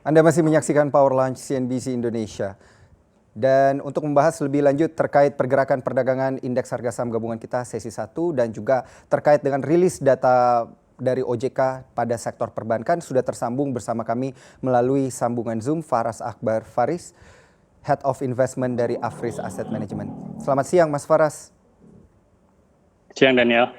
Anda masih menyaksikan Power Lunch CNBC Indonesia. Dan untuk membahas lebih lanjut terkait pergerakan perdagangan indeks harga saham gabungan kita sesi 1 dan juga terkait dengan rilis data dari OJK pada sektor perbankan sudah tersambung bersama kami melalui sambungan Zoom Faras Akbar Faris, Head of Investment dari Afris Asset Management. Selamat siang Mas Faras. Siang Daniel.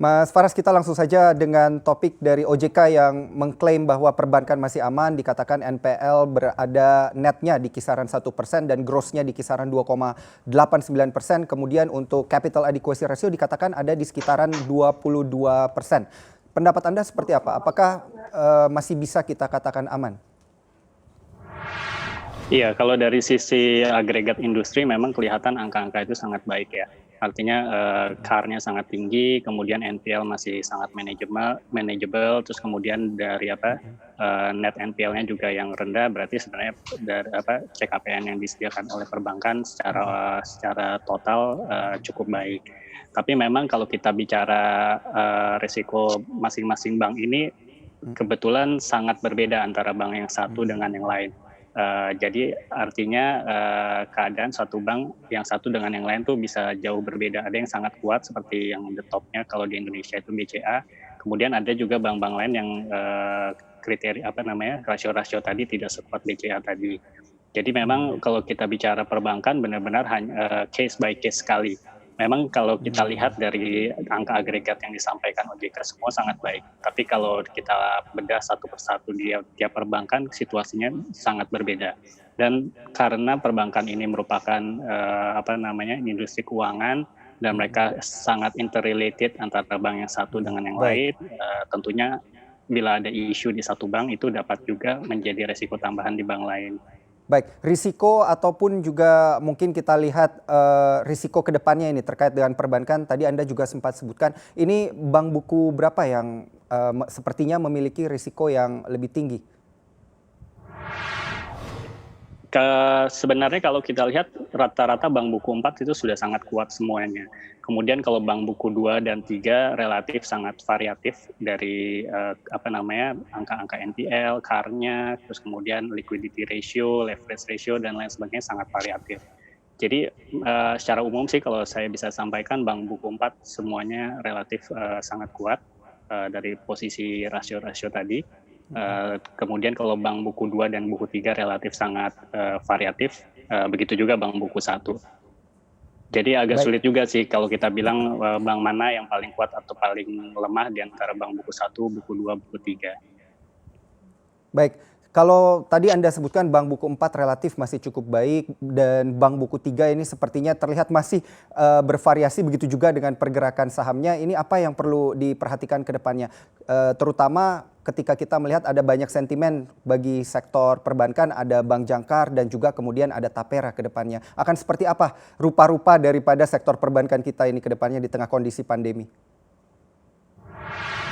Mas Faras, kita langsung saja dengan topik dari OJK yang mengklaim bahwa perbankan masih aman, dikatakan NPL berada netnya di kisaran 1% dan grossnya di kisaran 2,89%. Kemudian untuk capital adequacy ratio dikatakan ada di sekitaran 22%. Pendapat Anda seperti apa? Apakah masih bisa kita katakan aman? Iya, kalau dari sisi agregat industri memang kelihatan angka-angka itu sangat baik ya. Artinya CAR-nya sangat tinggi, kemudian NPL masih sangat manageable, terus kemudian dari net NPL-nya juga yang rendah, berarti sebenarnya dari CKPN yang disediakan oleh perbankan secara total cukup baik. Tapi memang kalau kita bicara risiko masing-masing bank ini kebetulan sangat berbeda antara bank yang satu dengan yang lain. Jadi artinya keadaan satu bank yang satu dengan yang lain tuh bisa jauh berbeda. Ada yang sangat kuat seperti yang the top-nya kalau di Indonesia itu BCA. Kemudian ada juga bank-bank lain yang kriteria rasio-rasio tadi tidak sekuat BCA tadi. Jadi memang kalau kita bicara perbankan benar-benar hanya case by case sekali. Memang kalau kita lihat dari angka agregat yang disampaikan OJK semua sangat baik. Tapi kalau kita bedah satu persatu di tiap perbankan, situasinya sangat berbeda. Dan karena perbankan ini merupakan industri keuangan dan mereka sangat interrelated antara bank yang satu dengan yang lain, tentunya bila ada isu di satu bank itu dapat juga menjadi resiko tambahan di bank lain. Baik, risiko ataupun juga mungkin kita lihat risiko ke depannya ini terkait dengan perbankan. Tadi Anda juga sempat sebutkan, ini bank buku berapa yang sepertinya memiliki risiko yang lebih tinggi? Sebenarnya kalau kita lihat rata-rata bank buku 4 itu sudah sangat kuat semuanya. Kemudian kalau bank buku 2 dan 3 relatif sangat variatif dari angka-angka NPL, CAR-nya, terus kemudian liquidity ratio, leverage ratio dan lain sebagainya sangat variatif. Jadi secara umum sih kalau saya bisa sampaikan bank buku 4 semuanya relatif sangat kuat dari posisi rasio-rasio tadi. Kemudian kalau bank buku 2 dan buku 3 relatif sangat variatif, begitu juga bank buku 1. Jadi agak sulit juga sih kalau kita bilang bank mana yang paling kuat atau paling lemah di antara bank buku 1, buku 2, buku 3. Baik, kalau tadi Anda sebutkan bank buku 4 relatif masih cukup baik dan bank buku 3 ini sepertinya terlihat masih bervariasi, begitu juga dengan pergerakan sahamnya. Ini apa yang perlu diperhatikan ke depannya? Terutama ketika kita melihat ada banyak sentimen bagi sektor perbankan, ada Bank Jangkar dan juga kemudian ada Tapera ke depannya. Akan seperti apa rupa-rupa daripada sektor perbankan kita ini ke depannya di tengah kondisi pandemi?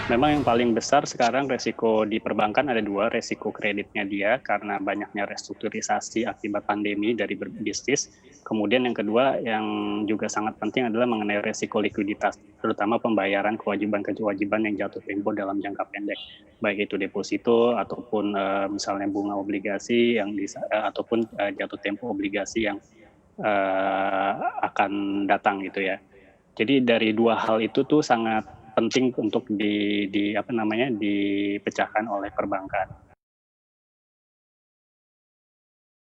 Memang yang paling besar sekarang resiko di perbankan ada dua, resiko kreditnya dia karena banyaknya restrukturisasi akibat pandemi dari berbisnis. Kemudian yang kedua yang juga sangat penting adalah mengenai resiko likuiditas, terutama pembayaran kewajiban yang jatuh tempo dalam jangka pendek, baik itu deposito ataupun misalnya bunga obligasi ataupun jatuh tempo obligasi yang akan datang gitu ya. Jadi dari dua hal itu tuh sangat penting untuk dipecahkan oleh perbankan.